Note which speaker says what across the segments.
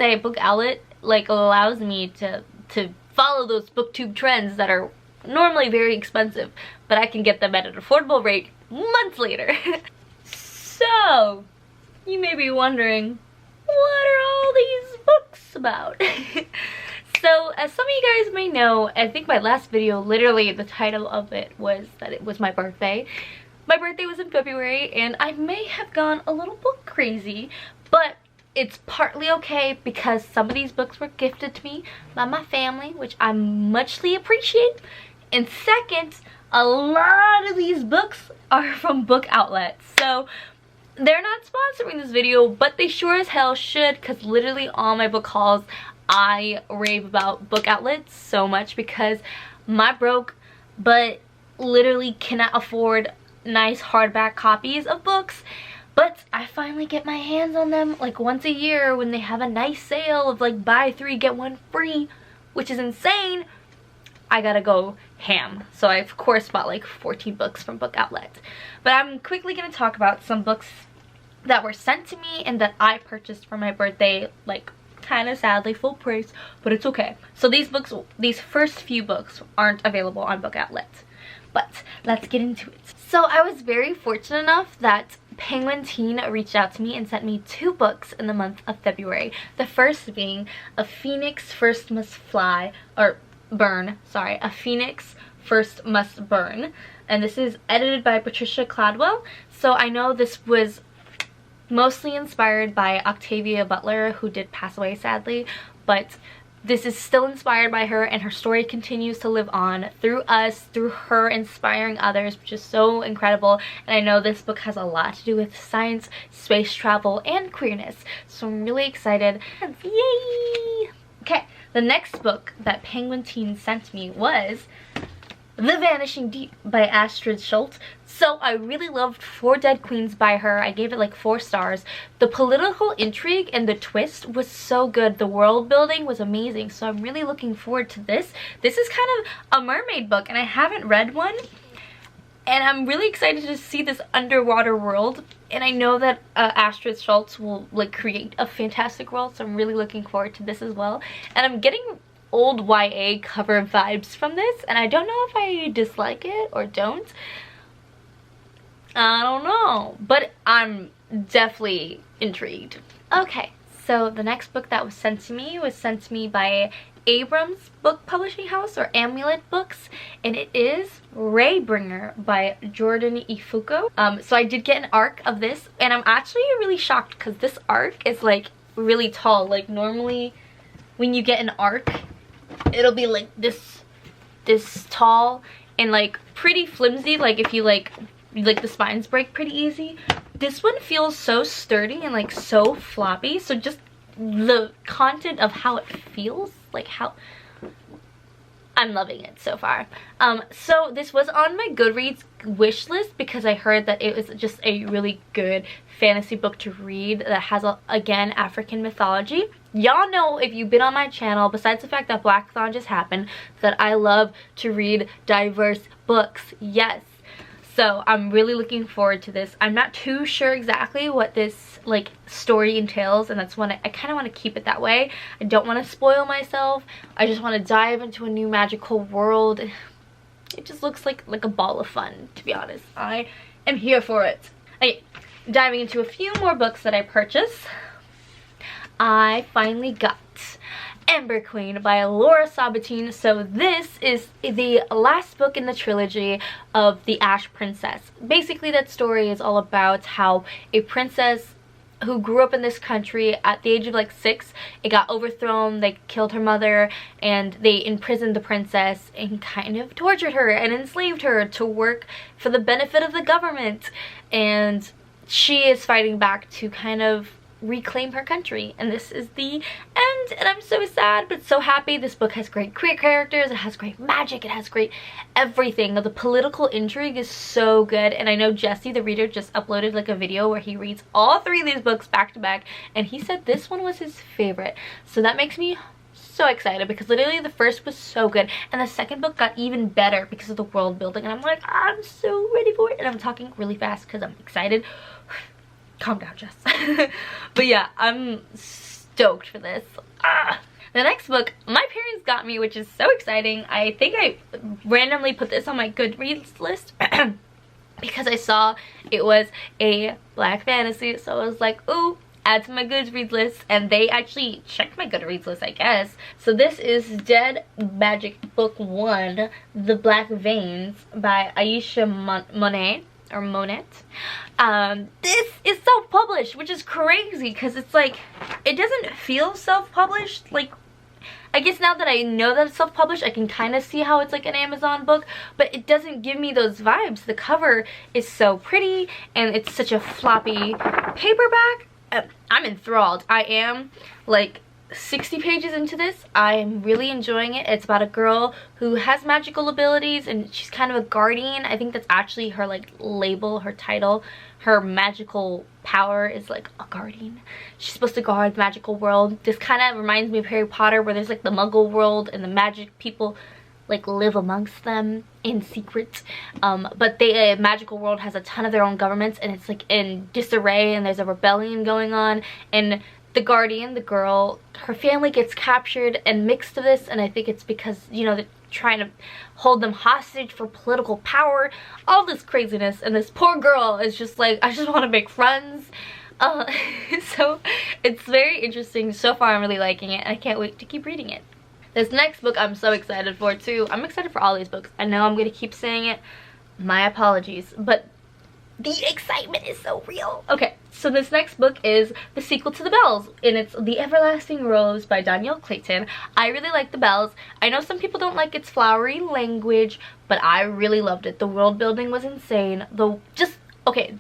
Speaker 1: say Book Outlet like allows me to follow those booktube trends that are normally very expensive, but I can get them at an affordable rate months later. So, you may be wondering, what are all these books about? So, as some of you guys may know, I think my last video, literally the title of it was that it was my birthday. My birthday was in February, and I may have gone a little book crazy, but it's partly okay because some of these books were gifted to me by my family, which I muchly appreciate. And second, a lot of these books are from Book Outlets. So they're not sponsoring this video, but they sure as hell should, because literally all my book hauls, I rave about Book Outlets so much because my broke but literally cannot afford nice hardback copies of books. But I finally get my hands on them like once a year when they have a nice sale of like buy 3 get 1 free, which is insane. I gotta go ham. So I of course bought like 14 books from Book Outlet. But I'm quickly gonna talk about some books that were sent to me and that I purchased for my birthday, like kind of sadly full price, but it's okay. So these first few books aren't available on Book Outlet. But let's get into it. So I was very fortunate enough that Penguin Teen reached out to me and sent me 2 books in the month of February. The first being A Phoenix First Must Fly, or Burn, sorry, A Phoenix First Must Burn. And this is edited by Patricia Cladwell. So I know this was mostly inspired by Octavia Butler, who did pass away sadly, but this is still inspired by her, and her story continues to live on through us, through her inspiring others, which is so incredible. And I know this book has a lot to do with science, space travel, and queerness, so I'm really excited. Yay! Okay, the next book that Penguin Teen sent me was The Vanishing Deep by Astrid Schultz. So I really loved Four Dead Queens by her. I gave it like 4 stars. The political intrigue and the twist was so good. The world building was amazing. So I'm really looking forward to this. This is kind of a mermaid book and I haven't read one. And I'm really excited to see this underwater world. And I know that Astrid Schultz will like create a fantastic world. So I'm really looking forward to this as well. And I'm getting old YA cover vibes from this, and I don't know if I dislike it or don't. I don't know, but I'm definitely intrigued. Okay, so the next book that was sent to me by Abrams Book Publishing House, or Amulet Books, and it is Raybringer by Jordan Ifuko. So I did get an arc of this, and I'm actually really shocked because this arc is like really tall. Like normally when you get an arc, it'll be like this tall and like pretty flimsy, like if you like the spines break pretty easy. This one feels so sturdy and like so floppy. So just the content of how it feels, like how I'm loving it so far. So this was on my Goodreads wish list because I heard that it was just a really good fantasy book to read that has again African mythology. Y'all know, if you've been on my channel, besides the fact that Blackathon just happened, that I love to read diverse books. Yes. So I'm really looking forward to this. I'm not too sure exactly what this like story entails, and that's when I kind of want to keep it that way. I don't want to spoil myself. I just want to dive into a new magical world. It just looks like a ball of fun, to be honest. I am here for it. Okay, diving into a few more books that I purchased. I finally got Ember Queen by Laura Sabatine. So this is the last book in the trilogy of the Ash Princess. Basically that story is all about how a princess who grew up in this country at the age of like 6, it got overthrown, they killed her mother, and they imprisoned the princess and kind of tortured her and enslaved her to work for the benefit of the government. And she is fighting back to kind of reclaim her country, and this is the end, and I'm so sad but so happy. This book has great queer characters, it has great magic, it has great everything. The political intrigue is so good, and I know Jesse the reader just uploaded like a video where he reads all 3 of these books back to back, and he said this one was his favorite. So that makes me so excited because literally the first was so good and the second book got even better because of the world building, and I'm like, I'm so ready for it. And I'm talking really fast because I'm excited. Calm down, Jess. But yeah, I'm stoked for this. The next book my parents got me, which is so exciting. I think I randomly put this on my Goodreads list because I saw it was a black fantasy, so I was like, ooh, add to my Goodreads list, and they actually checked my Goodreads list, I guess. So this is Dead Magic Book 1, The Black Veins by Aisha Monet. Or Monet. This is self-published, which is crazy because it's like, it doesn't feel self-published. Like, I guess now that I know that it's self-published, I can kind of see how it's like an Amazon book, but it doesn't give me those vibes. The cover is so pretty and it's such a floppy paperback. I'm enthralled. I am like 60 pages into this. I'm really enjoying it. It's about a girl who has magical abilities and she's kind of a guardian. I think that's actually her like label, her title. Her magical power is like a guardian. She's supposed to guard the magical world. This kind of reminds me of Harry Potter, where there's like the muggle world and the magic people like live amongst them in secret, but the magical world has a ton of their own governments and it's like in disarray and there's a rebellion going on, and the guardian, the girl, her family gets captured and mixed to this, and I think it's because, you know, they're trying to hold them hostage for political power, all this craziness, and this poor girl is just like, I just want to make friends. So it's very interesting. So far I'm really liking it and I can't wait to keep reading it. This next book I'm so excited for too. I'm excited for all these books. I know I'm gonna keep saying it, my apologies, but the excitement is so real. Okay, so this next book is the sequel to The Bells, and it's The Everlasting Rose by Danielle Clayton. I really like The Bells. I know some people don't like its flowery language, but I really loved it. The world building was insane. The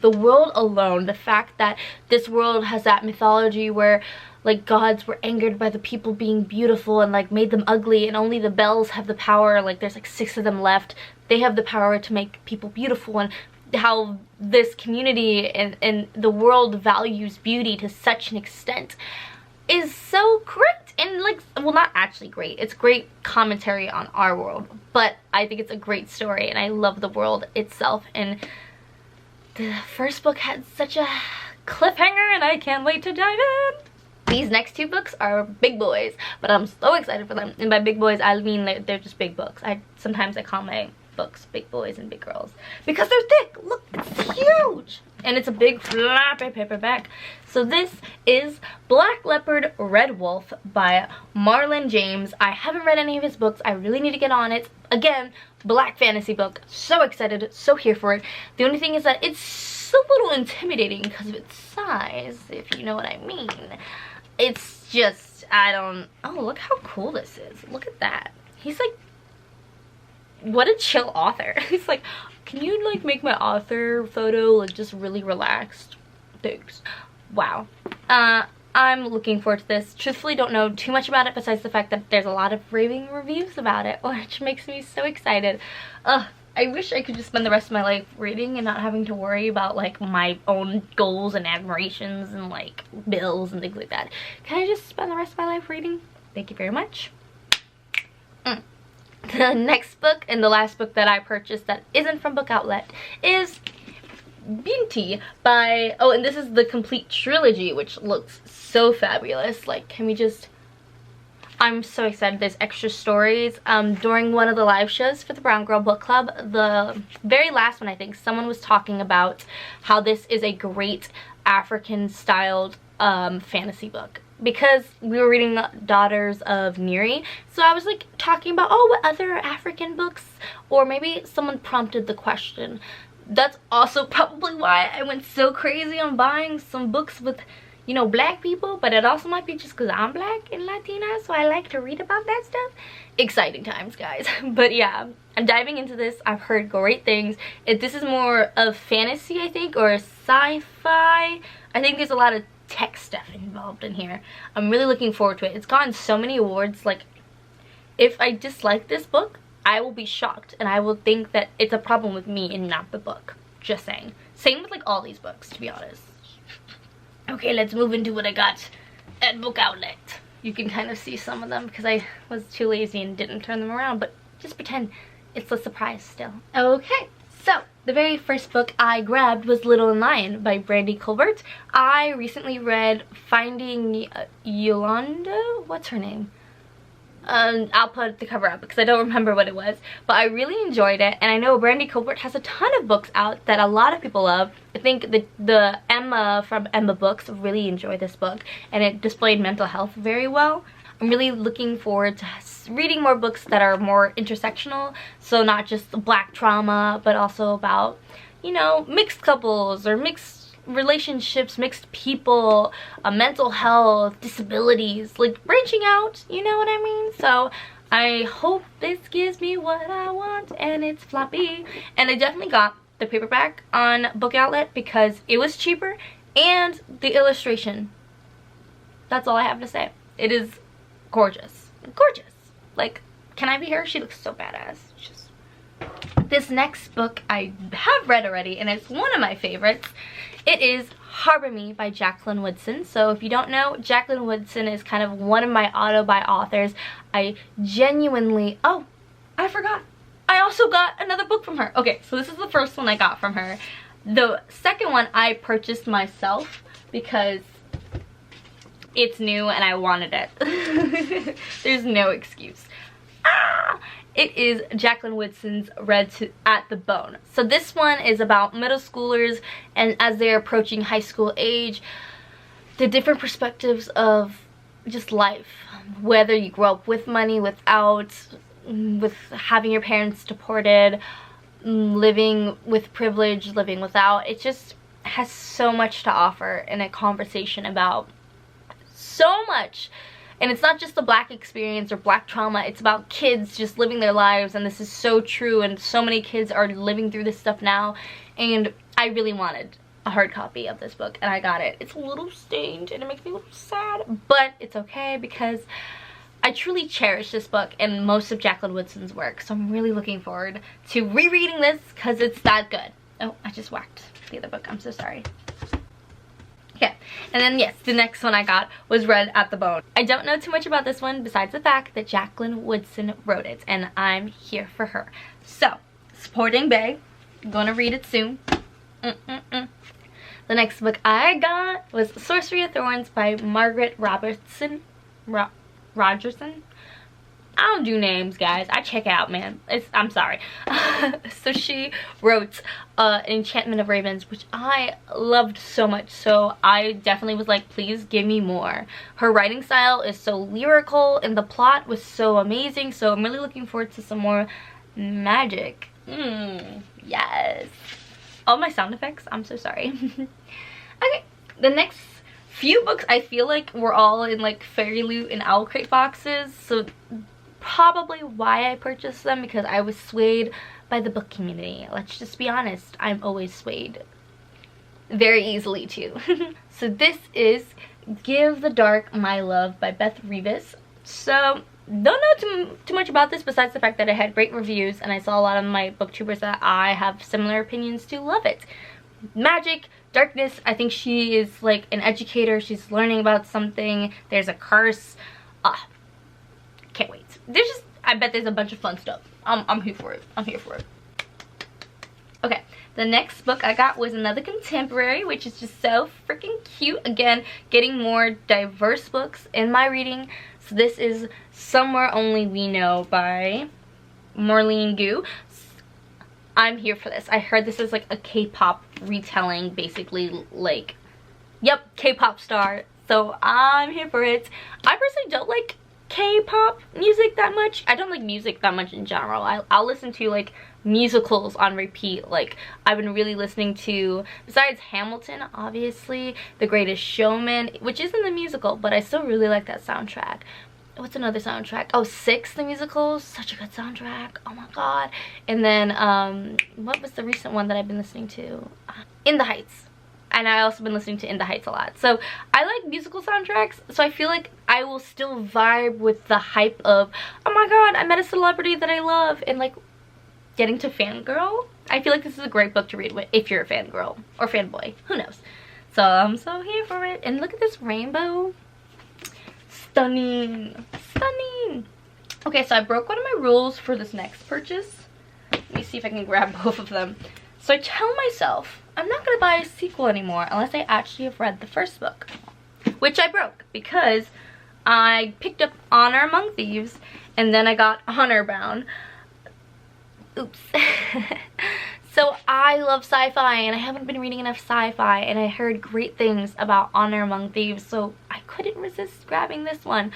Speaker 1: world alone, the fact that this world has that mythology where like gods were angered by the people being beautiful and like made them ugly, and only the bells have the power, like there's like 6 of them left. They have the power to make people beautiful, and how this community and the world values beauty to such an extent is so great. And like, well, not actually great, it's great commentary on our world, but I think it's a great story and I love the world itself. And the first book had such a cliffhanger and I can't wait to dive in. These next 2 books are big boys, but I'm so excited for them. And by big boys, I mean they're just big books. Sometimes I call my books big boys and big girls because they're thick. Look, it's huge, and it's a big floppy paperback. So this is Black Leopard Red Wolf by Marlon James. I haven't read any of his books. I really need to get on it. Again, black fantasy book. So excited, so here for it. The only thing is that it's a little intimidating because of its size, if you know what I mean. It's just, oh, look how cool this is. Look at that. He's like, what a chill author. He's like, can you like make my author photo like just really relaxed? Thanks. Wow. I'm looking forward to this. Truthfully, don't know too much about it besides the fact that there's a lot of raving reviews about it, which makes me so excited. I wish I could just spend the rest of my life reading and not having to worry about like my own goals and admirations and like bills and things like that. Can I just spend the rest of my life reading? Thank you very much. The next book and the last book that I purchased that isn't from Book Outlet is Binti by, oh, and this is the complete trilogy, which looks so fabulous. Like, can we just, I'm so excited. There's extra stories. During one of the live shows for the Brown Girl Book Club, the very last one, I think, someone was talking about how this is a great African styled fantasy book, because we were reading the Daughters of Neri, so I was like talking about, oh, what other African books, or maybe someone prompted the question. That's also probably why I went so crazy on buying some books with, you know, black people, but it also might be just because I'm black and Latina, so I like to read about that stuff. Exciting times, guys. But yeah, I'm diving into this. I've heard great things. This is more of fantasy, I think, or sci-fi. I think there's a lot of tech stuff involved in here. I'm really looking forward to it. It's gotten so many awards. Like, if I dislike this book, I will be shocked and I will think that it's a problem with me and not the book. Just saying. Same with like all these books, to be honest. Okay, let's move into what I got at Book Outlet. You can kind of see some of them because I was too lazy and didn't turn them around, but just pretend it's a surprise still. Okay, So, the very first book I grabbed was Little and Lion by Brandy Colbert. I recently read Finding Yolanda? What's her name? I'll put the cover up because I don't remember what it was, but I really enjoyed it, and I know Brandy Colbert has a ton of books out that a lot of people love. I think the Emma from Emma Books really enjoyed this book, and it displayed mental health very well. I'm really looking forward to reading more books that are more intersectional, so not just black trauma, but also about, you know, mixed couples or mixed relationships, mixed people, mental health, disabilities, like branching out, you know what I mean? So I hope this gives me what I want, and it's floppy. And I definitely got the paperback on Book Outlet because it was cheaper, and the illustration, that's all I have to say. It is gorgeous. Gorgeous. Like, can I be her? She looks so badass. This next book I have read already, and it's one of my favorites. It is Harbor Me by Jacqueline Woodson. So if you don't know, Jacqueline Woodson is kind of one of my auto-buy authors. I genuinely... Oh, I forgot. I also got another book from her. Okay, so this is the first one I got from her. The second one I purchased myself because it's new and I wanted it. There's no excuse. It is Jacqueline Woodson's Read at the Bone. So this one is about middle schoolers, and as they're approaching high school age, the different perspectives of just life. Whether you grow up with money, without, with having your parents deported, living with privilege, living without. It just has so much to offer in a conversation about so much. And it's not just the black experience or black trauma, it's about kids just living their lives, and this is so true, and so many kids are living through this stuff now, and I really wanted a hard copy of this book, and I got it. It's a little stained, and it makes me a little sad, but it's okay because I truly cherish this book and most of Jacqueline Woodson's work, so I'm really looking forward to rereading this because it's that good. Oh, I just whacked the other book, I'm so sorry. Okay, and then yes, the next one I got was Read at the Bone. I don't know too much about this one besides the fact that Jacqueline Woodson wrote it, and I'm here for her. So, supporting Bae, I'm gonna read it soon. The next book I got was Sorcery of Thorns by Margaret Rogerson. I don't do names, guys. I check out, man. I'm sorry. So she wrote Enchantment of Ravens, which I loved so much. So I definitely was like, please give me more. Her writing style is so lyrical, and the plot was so amazing. So I'm really looking forward to some more magic. Yes. All my sound effects. I'm so sorry. Okay, the next few books I feel like were all in like Fairy Loot and Owl Crate boxes. So probably why I purchased them, because I was swayed by the book community. Let's just be honest, I'm always swayed very easily too. So this is Give the Dark My Love by Beth Revis. So don't know too much about this besides the fact that it had great reviews, and I saw a lot of my booktubers that I have similar opinions to love it. Magic, darkness, I think she is like an educator, she's learning about something, there's a curse. Can't wait. There's just, I bet there's a bunch of fun stuff. I'm here for it. I'm here for it. Okay, the next book I got was another contemporary, which is just so freaking cute. Again, getting more diverse books in my reading. So this is Somewhere Only We Know by Marlene Gu. I'm here for this. I heard this is like a K-pop retelling, basically, like, yep, K-pop star. So I'm here for it. I personally don't like K-pop music that much. I don't like music that much in general. I'll listen to like musicals on repeat. Like I've been really listening to, besides Hamilton, obviously, The Greatest Showman, which isn't a musical, but I still really like that soundtrack. What's another soundtrack? Oh, Six, the musical, such a good soundtrack. Oh my god. And then what was the recent one that I've been listening to? In the Heights. And I also been listening to In the Heights a lot. So I like musical soundtracks, so I feel like I will still vibe with the hype of, oh my god, I met a celebrity that I love, and like getting to fangirl. I feel like this is a great book to read if you're a fangirl or fanboy, who knows. So I'm so here for it. And look at this rainbow. Stunning, stunning. Okay, so I broke one of my rules for this next purchase. Let me see if I can grab both of them. So I tell myself I'm not going to buy a sequel anymore unless I actually have read the first book, which I broke because I picked up Honor Among Thieves and then I got Honor Bound. Oops. So I love sci-fi and I haven't been reading enough sci-fi, and I heard great things about Honor Among Thieves, so I couldn't resist grabbing this one.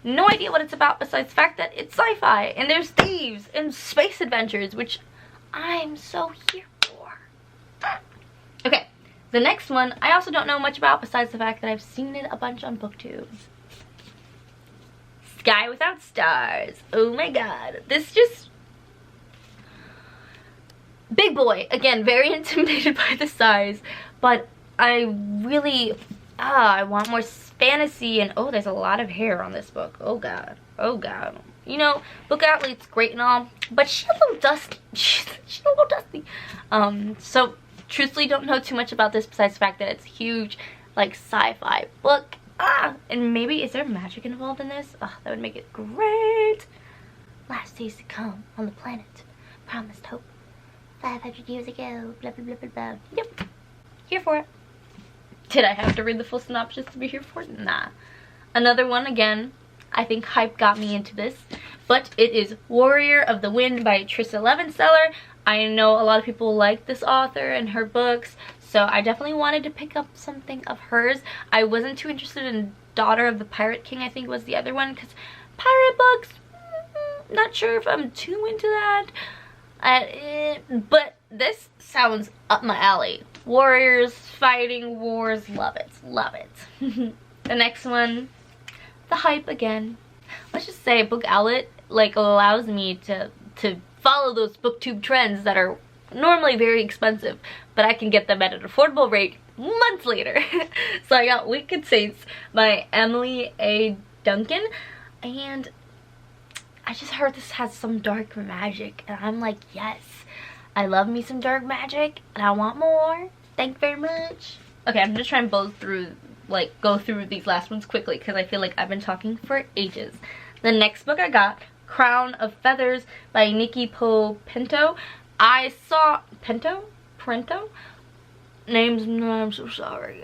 Speaker 1: No idea what it's about besides the fact that it's sci-fi and there's thieves and space adventures, which I'm so here for. Okay, the next one I also don't know much about besides the fact that I've seen it a bunch on Booktube. Sky Without Stars. Oh my god. This just... big boy. Again, very intimidated by the size, but I really... I want more fantasy, and oh, there's a lot of hair on this book. Oh god. Oh god. You know, Book Outlet's great and all, but she's a little dusty. She's a little dusty. So, truthfully, don't know too much about this besides the fact that it's huge, like, sci-fi book. And maybe, is there magic involved in this? Oh, that would make it great. Last days to come on the planet. Promised hope. 500 years ago. Blah, blah, blah, blah, blah. Yep. Here for it. Did I have to read the full synopsis to be here for it? Nah. Another one, again, I think hype got me into this. But it is Warrior of the Wind by Trissa Levenseller. I know a lot of people like this author and her books, so I definitely wanted to pick up something of hers. I wasn't too interested in Daughter of the Pirate King, I think was the other one, because pirate books, not sure if I'm too into that. But this sounds up my alley. Warriors, fighting, wars, love it, love it. The next one, the hype again. Let's just say Book Outlet like allows me to follow those Booktube trends that are normally very expensive, but I can get them at an affordable rate months later. So I got Wicked Saints by Emily A. Duncan, and I just heard this has some dark magic, and I'm like, yes, I love me some dark magic, and I want more. Thank you very much. Okay, I'm just trying to go through these last ones quickly because I feel like I've been talking for ages. The next book I got, Crown of Feathers by Nikki Pinto. I saw Parento? Names, no, I'm so sorry.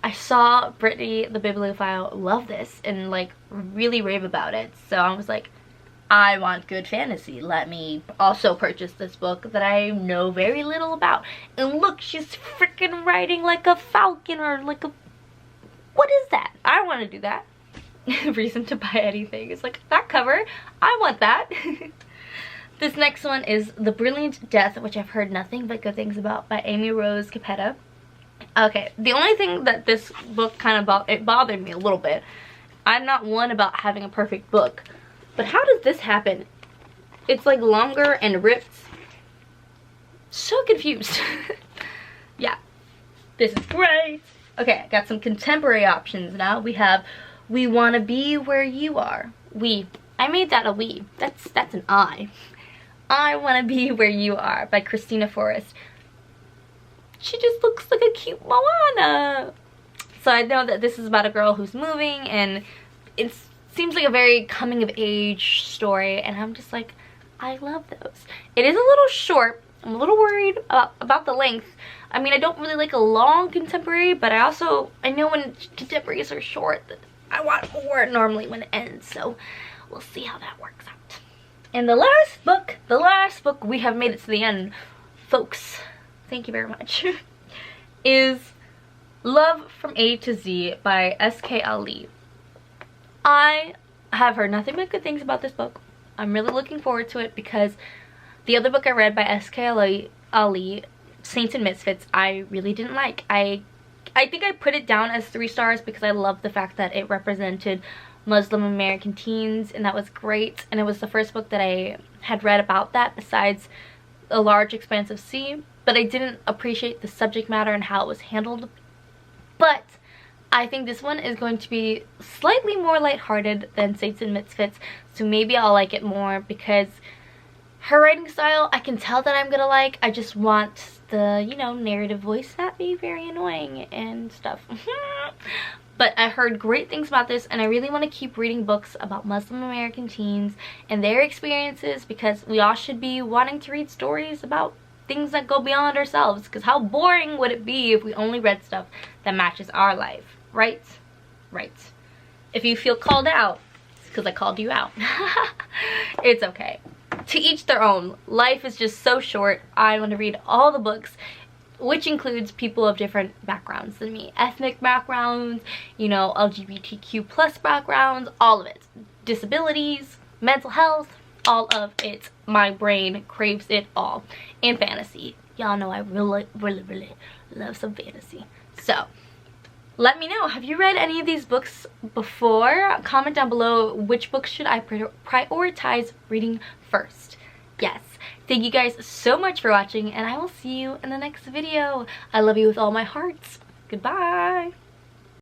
Speaker 1: I saw Brittany the Bibliophile love this and like really rave about it. So I was like, I want good fantasy. Let me also purchase this book that I know very little about. And look, she's freaking riding like a falcon or like a... what is that? I want to do that. Reason to buy anything. It's like, that cover, I want that. This next one is The Brilliant Death, which I've heard nothing but good things about, by Amy Rose Capetta. Okay, the only thing that this book kind of it bothered me a little bit. I'm not one about having a perfect book, but how does this happen? It's like longer and ripped. So confused. Yeah, this is great. Okay, I got some contemporary options now. We have We Wanna Be Where You Are. I made that a we. That's an I. I Wanna Be Where You Are by Christina Forrest. She just looks like a cute Moana. So I know that this is about a girl who's moving, and it seems like a very coming of age story, and I'm just like, I love those. It is a little short. I'm a little worried about the length. I mean, I don't really like a long contemporary, but I know when contemporaries are short, I want more normally when it ends, so we'll see how that works out. And the last book, we have made it to the end, folks, thank you very much, is Love from A to Z by S.K. Ali. I have heard nothing but good things about this book. I'm really looking forward to it because the other book I read by S.K. Ali, Saints and Misfits, I really didn't like. I think I put it down as 3 stars because I loved the fact that it represented Muslim American teens, and that was great. And it was the first book that I had read about that besides A Large Expanse of Sea, but I didn't appreciate the subject matter and how it was handled. But I think this one is going to be slightly more lighthearted than Saints and Misfits, so maybe I'll like it more because her writing style, I can tell that I'm gonna like. I just want the, you know, narrative voice not be very annoying and stuff. But I heard great things about this, and I really want to keep reading books about Muslim American teens and their experiences, because we all should be wanting to read stories about things that go beyond ourselves, because how boring would it be if we only read stuff that matches our life, right? Right. If you feel called out, it's because I called you out. It's okay. To each their own. Life is just so short. I want to read all the books, which includes people of different backgrounds than me. Ethnic backgrounds, you know, LGBTQ plus backgrounds, all of it. Disabilities, mental health, all of it. My brain craves it all. And fantasy. Y'all know I really love some fantasy. So, let me know, have you read any of these books before? Comment down below, which books should I prioritize reading first? Yes. Thank you guys so much for watching, and I will see you in the next video. I love you with all my hearts. Goodbye.